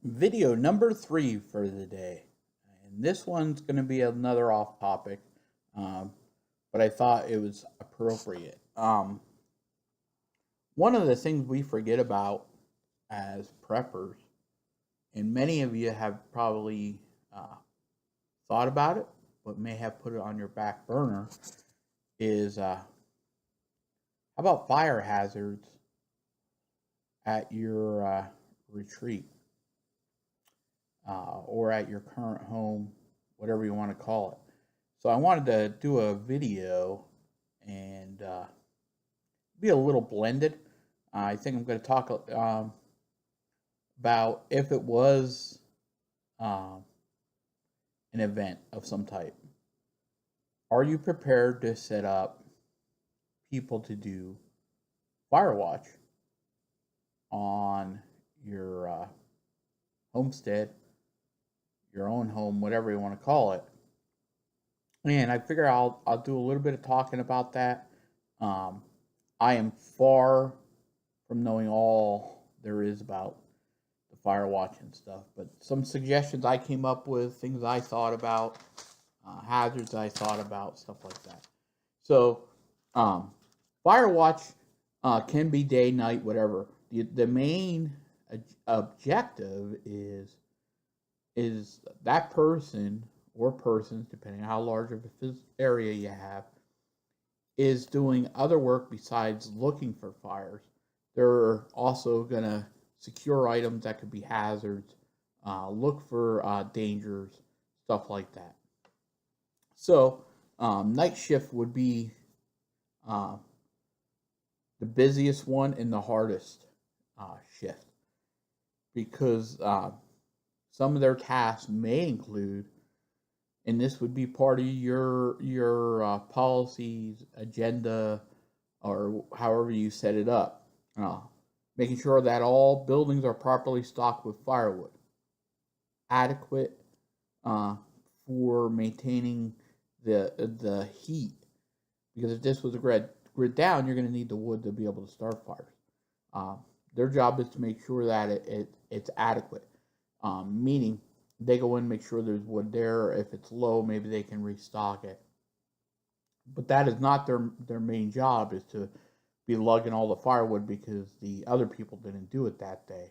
Video number 3 for the day. And this one's going to be another off topic, um, but I thought it was appropriate. One of the things we forget about as preppers, and many of you have probably thought about it, but may have put it on your back burner, is how about fire hazards at your retreat? Or at your current home, whatever you want to call it. So I wanted to do a video and be a little blended. I think I'm going to talk about if it was um, an event of some type. Are you prepared to set up people to do fire watch on your homestead, your own home, whatever you want to call it? And I figure I'll do a little bit of talking about that. I am far from knowing all there is about the fire watch and stuff, but some suggestions I came up with, things I thought about, hazards I thought about, stuff like that. So, fire watch can be day, night, whatever. The main objective is that person or persons, depending on how large of a area you have, is doing other work besides looking for fires. They're also going to secure items that could be hazards, look for dangers, stuff like that. So, night shift would be the busiest one and the hardest shift, because some of their tasks may include, and this would be part of your policies, agenda, or however you set it up. Making sure that all buildings are properly stocked with firewood, adequate for maintaining the heat. Because if this was a grid down, you're going to need the wood to be able to start fires. Their job is to make sure that it's adequate. Meaning they go in and make sure there's wood there. If it's low, maybe they can restock it. But that is not their main job, is to be lugging all the firewood because the other people didn't do it that day.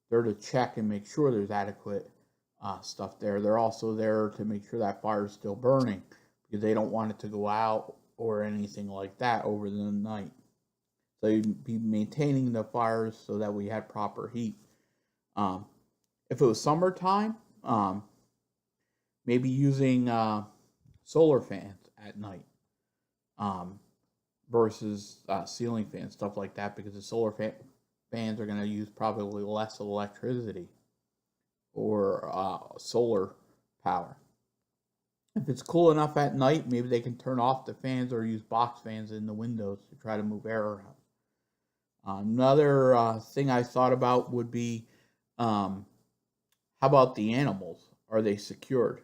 They're to check and make sure there's adequate stuff there. They're also there to make sure that fire is still burning, because they don't want it to go out or anything like that over the night. So you'd be maintaining the fires so that we had proper heat. If it was summertime, maybe using solar fans at night versus ceiling fans, stuff like that, because the solar fans are going to use probably less electricity or solar power. If it's cool enough at night, maybe they can turn off the fans or use box fans in the windows to try to move air around. Another thing I thought about would be, how about the animals? Are they secured?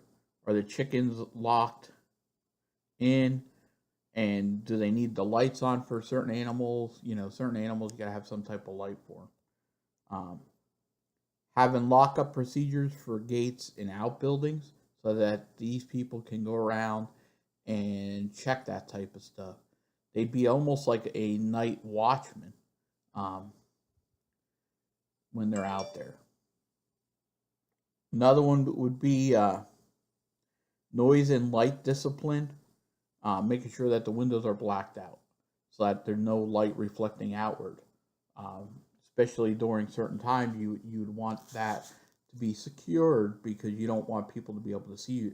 Are the chickens locked in? And do they need the lights on for certain animals? Certain animals you gotta have some type of light for. Having lockup procedures for gates in outbuildings so that these people can go around and check that type of stuff. They'd be almost like a night watchman when they're out there. Another one would be noise and light discipline, making sure that the windows are blacked out so that there's no light reflecting outward. Especially during certain times, you'd want that to be secured, because you don't want people to be able to see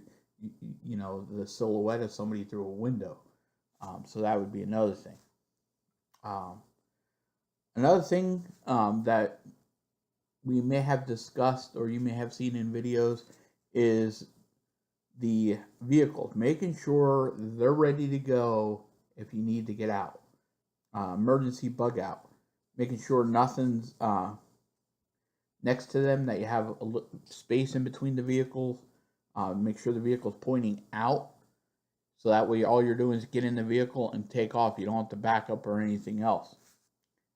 the silhouette of somebody through a window. So that would be another thing. Another thing that we may have discussed or you may have seen in videos is the vehicles, making sure they're ready to go if you need to get out. Emergency bug out, making sure nothing's next to them, that you have a space in between the vehicles. Make sure the vehicle's pointing out, so that way all you're doing is get in the vehicle and take off. You don't have to back up or anything else.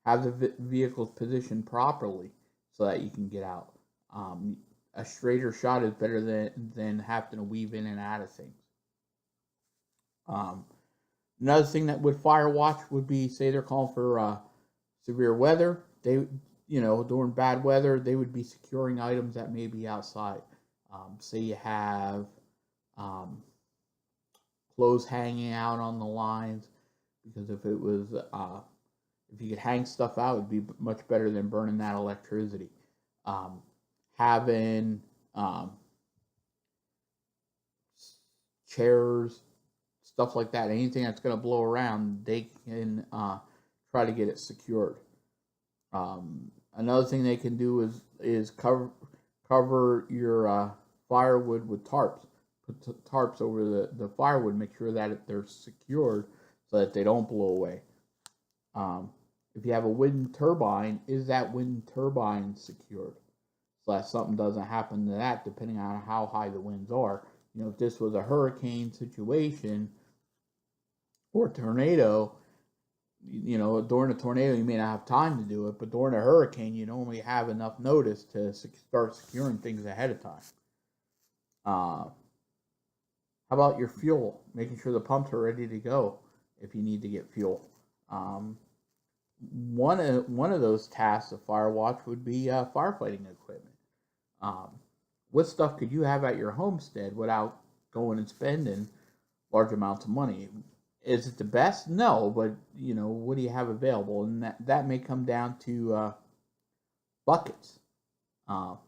Have the vehicles positioned properly so that you can get out. A straighter shot is better than having to weave in and out of things. Um, Another thing that would fire watch would be, say they're calling for severe weather. They, during bad weather, they would be securing items that may be outside. Say you have um, clothes hanging out on the lines, because if it was if you could hang stuff out, it'd be much better than burning that electricity. Um, Having chairs, stuff like that, anything that's going to blow around, they can try to get it secured. Another thing they can do is cover your firewood with tarps. Put tarps over the firewood, make sure that they're secured so that they don't blow away. If you have a wind turbine, is that wind turbine secured? So that something doesn't happen to that, depending on how high the winds are. If this was a hurricane situation or a tornado, during a tornado you may not have time to do it, but during a hurricane you normally have enough notice to start securing things ahead of time. How about your fuel? Making sure the pumps are ready to go if you need to get fuel. One of those tasks of Firewatch would be firefighting equipment. What stuff could you have at your homestead without going and spending large amounts of money? Is it the best? No, but what do you have available? And that may come down to buckets, and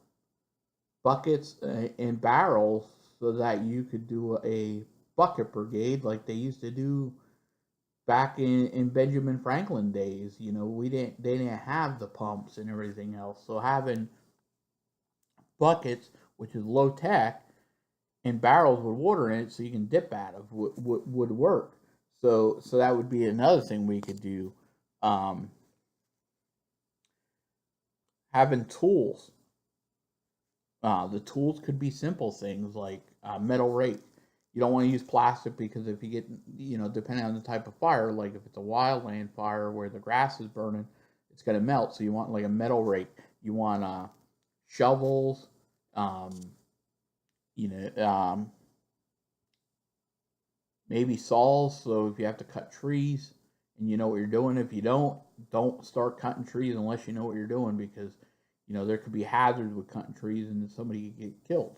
barrels, so that you could do a bucket brigade like they used to do back in Benjamin Franklin days. They didn't have the pumps and everything else, so having buckets, which is low tech, and barrels with water in it so you can dip out of would work. So that would be another thing we could do. Having tools. The tools could be simple things like metal rake. You don't want to use plastic, because if you get, depending on the type of fire, like if it's a wildland fire where the grass is burning, it's going to melt. So you want like a metal rake. You want shovels, maybe saws. So if you have to cut trees and you know what you're doing. If you don't start cutting trees unless you know what you're doing, because there could be hazards with cutting trees and somebody could get killed.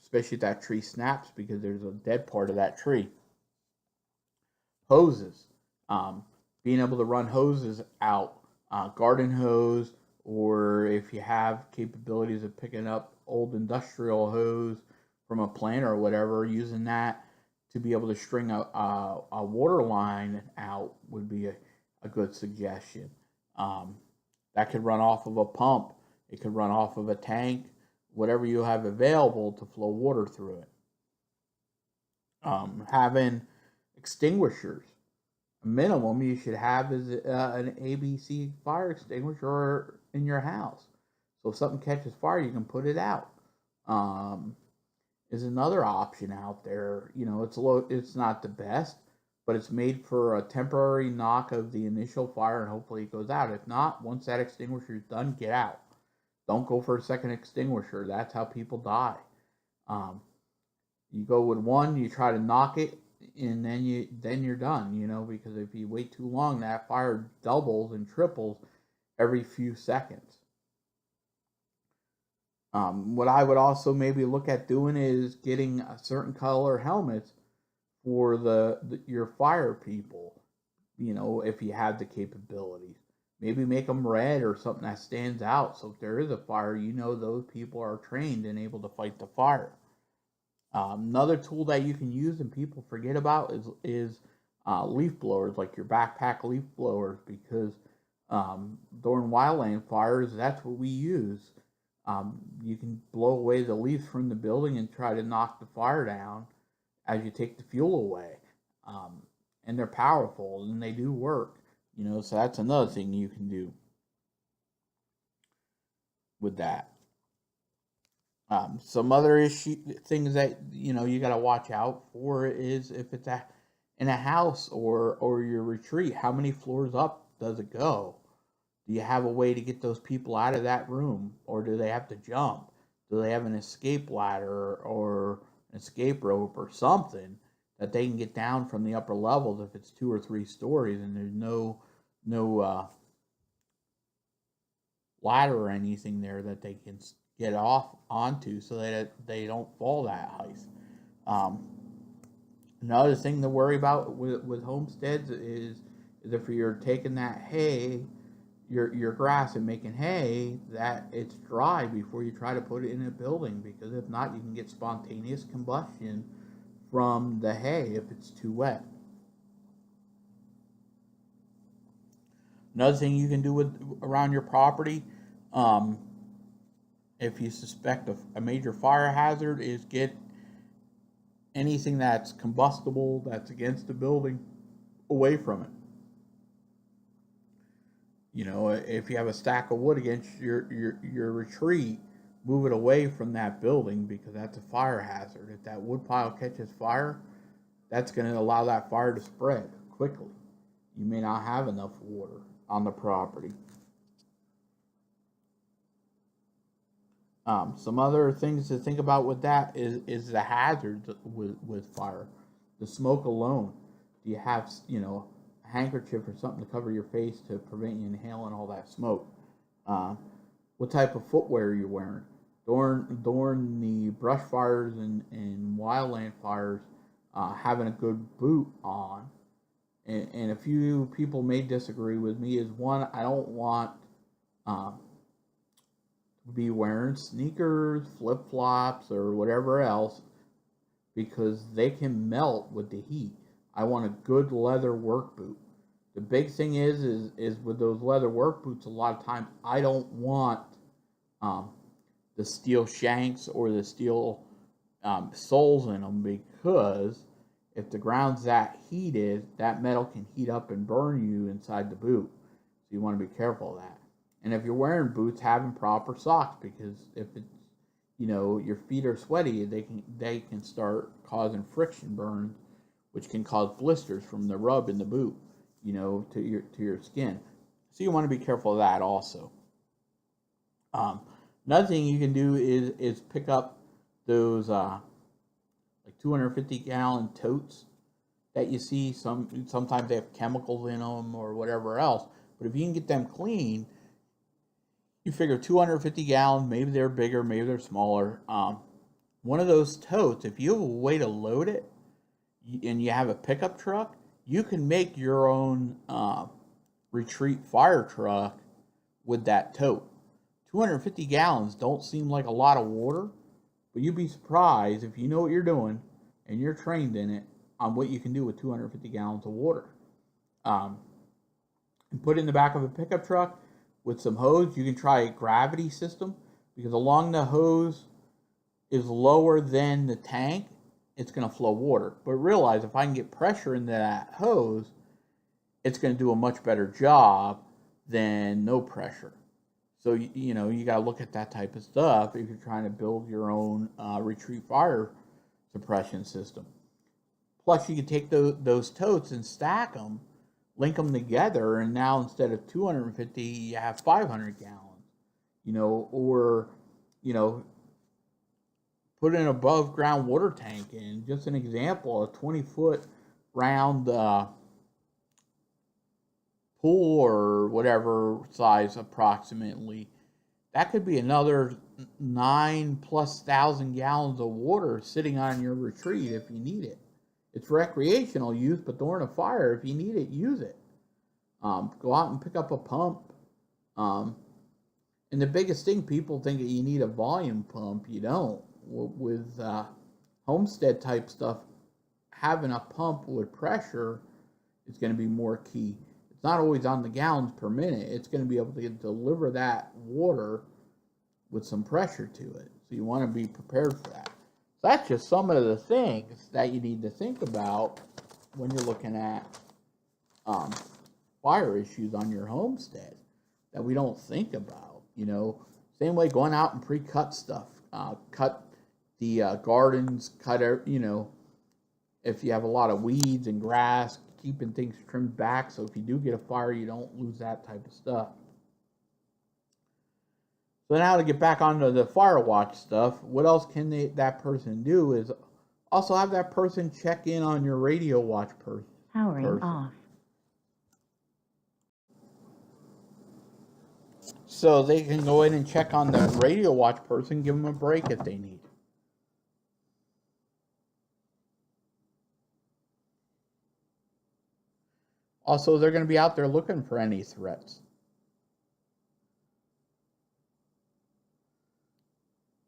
Especially if that tree snaps because there's a dead part of that tree. Hoses. Being able to run hoses out, garden hose, or if you have capabilities of picking up old industrial hose from a plant or whatever, using that to be able to string a water line out would be a good suggestion. That could run off of a pump. It could run off of a tank, whatever you have available to flow water through it. Having extinguishers. A minimum you should have is an ABC fire extinguisher in your house. So if something catches fire, you can put it out. Is another option out there. It's not the best, but it's made for a temporary knock of the initial fire, and hopefully it goes out. If not, once that extinguisher is done, get out. Don't go for a second extinguisher. That's how people die. You go with one, you try to knock it, and then you're done. Because if you wait too long, that fire doubles and triples every few seconds. What I would also maybe look at doing is getting a certain color helmets for your fire people. If you have the capabilities. Maybe make them red or something that stands out, so if there is a fire, those people are trained and able to fight the fire. Another tool that you can use and people forget about is leaf blowers, like your backpack leaf blowers, because during wildland fires, that's what we use. You can blow away the leaves from the building and try to knock the fire down as you take the fuel away. And they're powerful and they do work. So that's another thing you can do with that. Some other things that you got to watch out for is if it's in a house or your retreat, how many floors up does it go? Do you have a way to get those people out of that room, or do they have to jump? Do they have an escape ladder or an escape rope or something that they can get down from the upper levels if it's 2 or 3 stories and there's no ladder or anything there that they can get off onto so that they don't fall that height. Um, Another thing to worry about with homesteads is if you're taking that hay, your grass, and making hay, that it's dry before you try to put it in a building, because if not, you can get spontaneous combustion from the hay if it's too wet. Another thing you can do around your property, if you suspect a major fire hazard, is get anything that's combustible that's against the building away from it. If you have a stack of wood against your retreat, move it away from that building, because that's a fire hazard. If that wood pile catches fire, that's going to allow that fire to spread quickly. You may not have enough water on the property. Some other things to think about with that is the hazards with fire. The smoke alone. Do you have a handkerchief or something to cover your face to prevent you inhaling all that smoke? What type of footwear are you wearing? During the brush fires and wildland fires, having a good boot on. And a few people may disagree with me, is one, I don't want be wearing sneakers, flip-flops, or whatever else, because they can melt with the heat. I want a good leather work boot. The big thing is with those leather work boots, a lot of times I don't want the steel shanks or the steel soles in them, because if the ground's that heated, that metal can heat up and burn you inside the boot. So you want to be careful of that. And if you're wearing boots, having proper socks, because if it's, your feet are sweaty, they can start causing friction burns, which can cause blisters from the rub in the boot, to your skin. So you want to be careful of that also. Another thing you can do is pick up those like 250-gallon totes that you see. Sometimes they have chemicals in them or whatever else. But if you can get them clean, you figure 250 gallons, maybe they're bigger, maybe they're smaller. One of those totes, if you have a way to load it and you have a pickup truck, you can make your own retreat fire truck with that tote. 250 gallons don't seem like a lot of water, but you'd be surprised, if you know what you're doing and you're trained in it, on what you can do with 250 gallons of water. And put it in the back of a pickup truck with some hose. You can try a gravity system, because along the hose is lower than the tank, it's going to flow water. But realize, if I can get pressure into that hose, it's going to do a much better job than no pressure. So, you got to look at that type of stuff if you're trying to build your own retreat fire suppression system. Plus, you can take those totes and stack them, link them together, and now instead of 250, you have 500 gallons, or, put an above ground water tank in. Just an example, a 20-foot round pool or whatever size approximately, that could be another 9,000+ gallons of water sitting on your retreat if you need it. It's recreational use, but during a fire, if you need it, use it. Go out and pick up a pump. And the biggest thing, people think that you need a volume pump. You don't. With homestead type stuff, having a pump with pressure is going to be more key. It's not always on the gallons per minute. It's going to be able to deliver that water with some pressure to it. So you want to be prepared for that. So that's just some of the things that you need to think about when you're looking at fire issues on your homestead that we don't think about. Same way going out and pre-cut stuff. Cut the gardens, if you have a lot of weeds and grass, keeping things trimmed back, so if you do get a fire, you don't lose that type of stuff. So now to get back onto the fire watch stuff, what else can that person do is also have that person check in on your radio watch Powering off. So they can go in and check on the radio watch person, give them a break if they need. Also, they're going to be out there looking for any threats.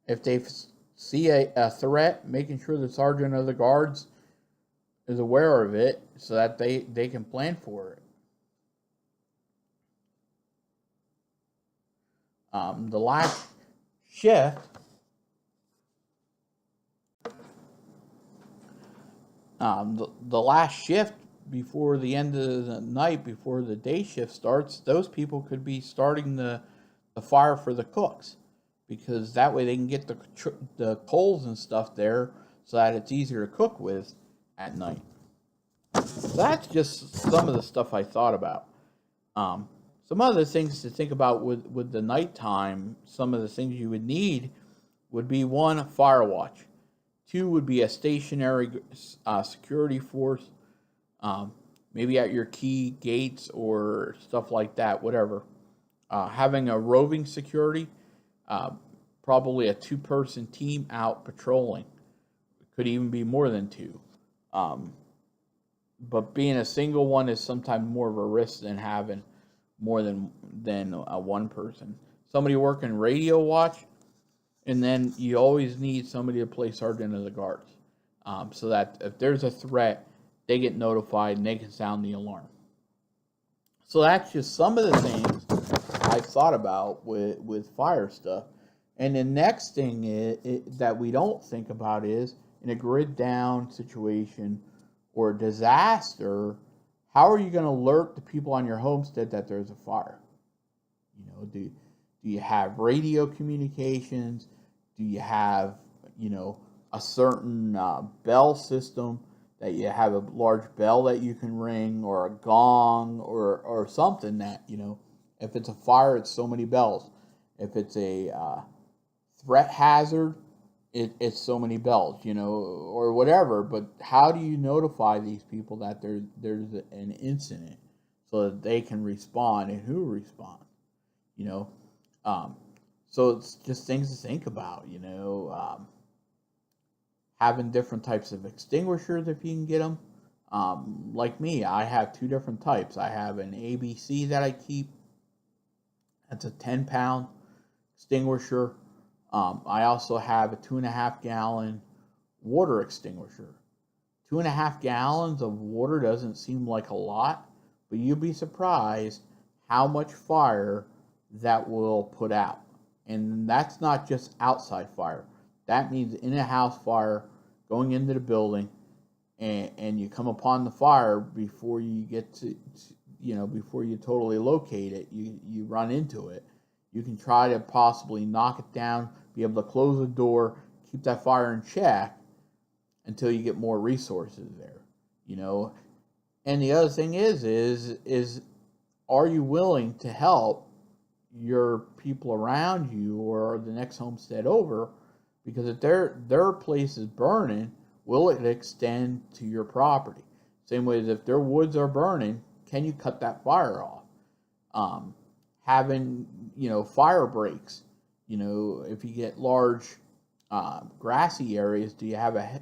If they see a threat, making sure the sergeant of the guards is aware of it so that they can plan for it. The last shift, the last shift before the end of the night, before the day shift starts, those people could be starting the fire for the cooks, because that way they can get the coals and stuff there so that it's easier to cook with at night. So that's just some of the stuff I thought about. Some other things to think about with the nighttime, some of the things you would need would be 1, a fire watch. 2 would be a stationary security force, maybe at your key gates or stuff like that, whatever. Having a roving security, probably a 2-person team out patrolling. It could even be more than 2. But being a single one is sometimes more of a risk than having more than a 1 person. Somebody working radio watch, and then you always need somebody to play sergeant of the guards, so that if there's a threat, they get notified and they can sound the alarm. So that's just some of the things I've thought about with fire stuff. And the next thing that we don't think about is, in a grid down situation or a disaster, how are you going to alert the people on your homestead that there's a fire? Do you have radio communications? Do you have, a certain bell system that you have a large bell that you can ring, or a gong, or something that, if it's a fire, it's so many bells. If it's a threat hazard, it's so many bells, or whatever. But how do you notify these people that there's an incident so that they can respond, and who responds? So it's just things to think about, having different types of extinguishers if you can get them. Like me, I have 2 different types. I have an ABC that I keep. That's a 10-pound extinguisher. I also have a 2.5 gallon water extinguisher. 2.5 gallons of water doesn't seem like a lot, but you'll be surprised how much fire that will put out. And that's not just outside fire. That means in a house fire, going into the building, and you come upon the fire before you get to before you totally locate it, you run into it. You can try to possibly knock it down, be able to close the door, keep that fire in check until you get more resources there. And the other thing is are you willing to help your people around you or the next homestead over? Because if their place is burning, will it extend to your property? Same way as if their woods are burning, can you cut that fire off? Having fire breaks. If you get large grassy areas, do you have a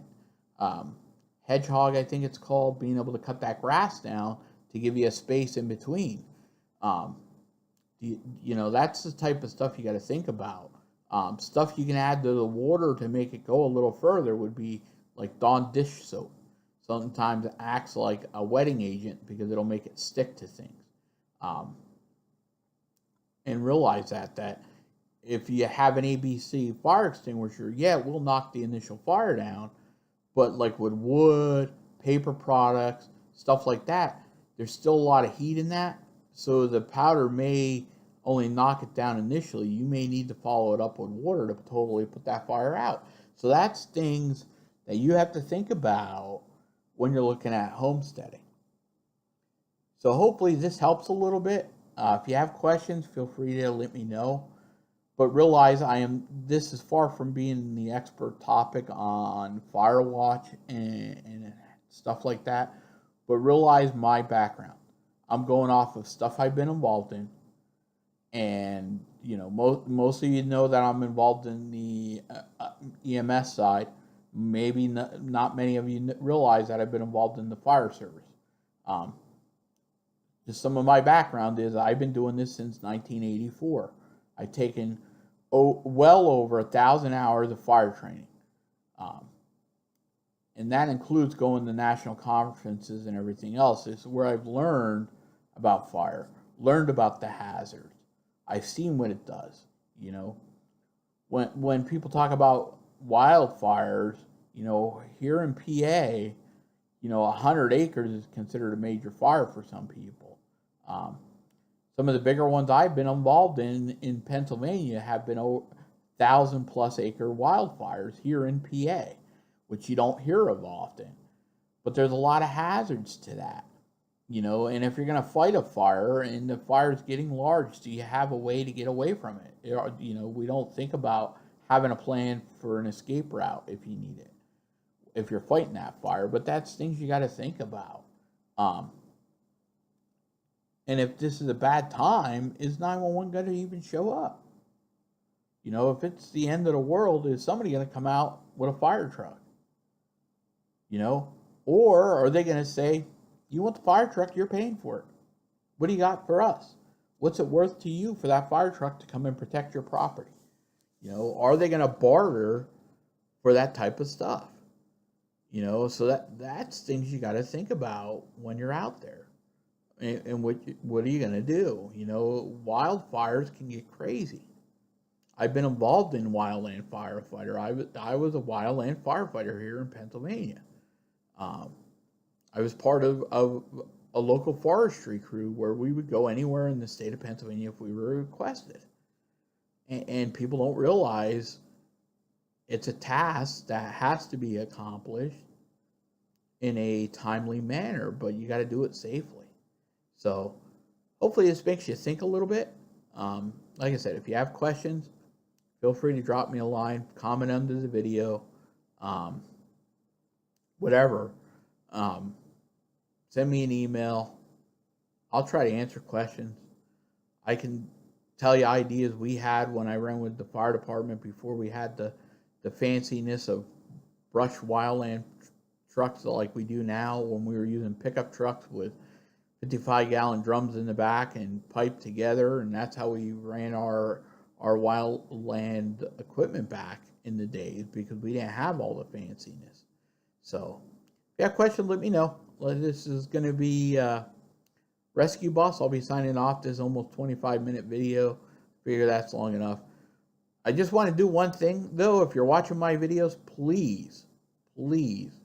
hedgehog, I think it's called, being able to cut that grass down to give you a space in between? That's the type of stuff you got to think about. Stuff you can add to the water to make it go a little further would be like Dawn dish soap. Sometimes it acts like a wetting agent because it'll make it stick to things. And realize that if you have an ABC fire extinguisher, yeah, it will knock the initial fire down, but like with wood, paper products, stuff like that, there's still a lot of heat in that, so the powder may only knock it down initially. You may need to follow it up with water to totally put that fire out. So that's things that you have to think about when you're looking at homesteading. So hopefully this helps a little bit. If you have questions, feel free to let me know. but realize this is far from being the expert topic on fire watch and stuff like that, but realize my background. I'm going off of stuff I've been involved in, and most of you know that I'm involved in the EMS side. Maybe not many of you realize that I've been involved in the fire service. Just some of my background is I've been doing this since 1984. I've taken well over 1,000 hours of fire training. And that includes going to national conferences and everything else. It's where I've learned about fire, learned about the hazards. I've seen what it does. When people talk about wildfires, here in PA, 100 acres is considered a major fire for some people. Some of the bigger ones I've been involved in Pennsylvania have been 1,000+ acre wildfires here in PA, which you don't hear of often. But there's a lot of hazards to that, and if you're going to fight a fire and the fire's getting large, do you have a way to get away from it? We don't think about having a plan for an escape route if you need it, if you're fighting that fire, but that's things you got to think about. And if this is a bad time, is 911 going to even show up? If it's the end of the world, is somebody going to come out with a fire truck? Or are they going to say, you want the fire truck, you're paying for it. What do you got for us? What's it worth to you for that fire truck to come and protect your property? Are they going to barter for that type of stuff? So that's things you got to think about when you're out there. And what are you going to do? Wildfires can get crazy. I've been involved in wildland firefighter. I was a wildland firefighter here in Pennsylvania. I was part of a local forestry crew where we would go anywhere in the state of Pennsylvania if we were requested. And people don't realize it's a task that has to be accomplished in a timely manner, but you got to do it safely. So hopefully this makes you think a little bit. Like I said, if you have questions, feel free to drop me a line, comment under the video, whatever. Send me an email. I'll try to answer questions. I can tell you ideas we had when I ran with the fire department before we had the fanciness of brush wildland trucks like we do now, when we were using pickup trucks with 55-gallon drums in the back and piped together, and that's how we ran our wildland equipment back in the days, because we didn't have all the fanciness. So if you have questions, let me know. This is going to be Rescue Boss. I'll be signing off this almost 25-minute video. Figure that's long enough. I just want to do one thing, though. If you're watching my videos, please,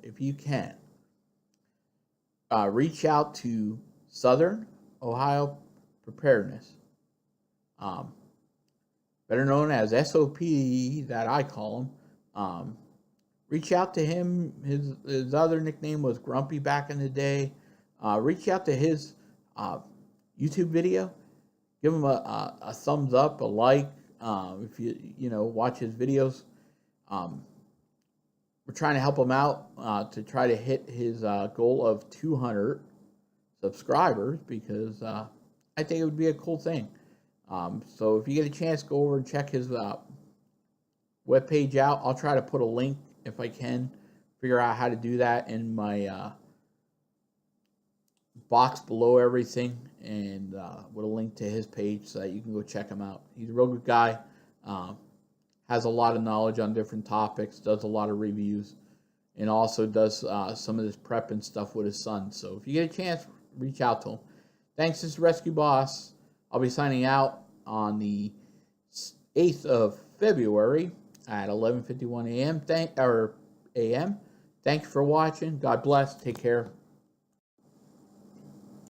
if you can, reach out to Southern Ohio Preparedness, better known as SOP, that I call him. Reach out to him. His other nickname was Grumpy back in the day. Reach out to his YouTube video. Give him a thumbs up, a like, if you watch his videos. We're trying to help him out to try to hit his goal of 200 subscribers, because I think it would be a cool thing. So if you get a chance, go over and check his webpage out. I'll try to put a link, if I can figure out how to do that, in my box below everything, and with a link to his page so that you can go check him out. He's a real good guy. Has a lot of knowledge on different topics, does a lot of reviews, and also does some of this prep and stuff with his son. So if you get a chance, reach out to him. Thanks, this is Rescue Boss. I'll be signing out on the 8th of February at 11:51 a.m. a.m. Thanks for watching. God bless. Take care.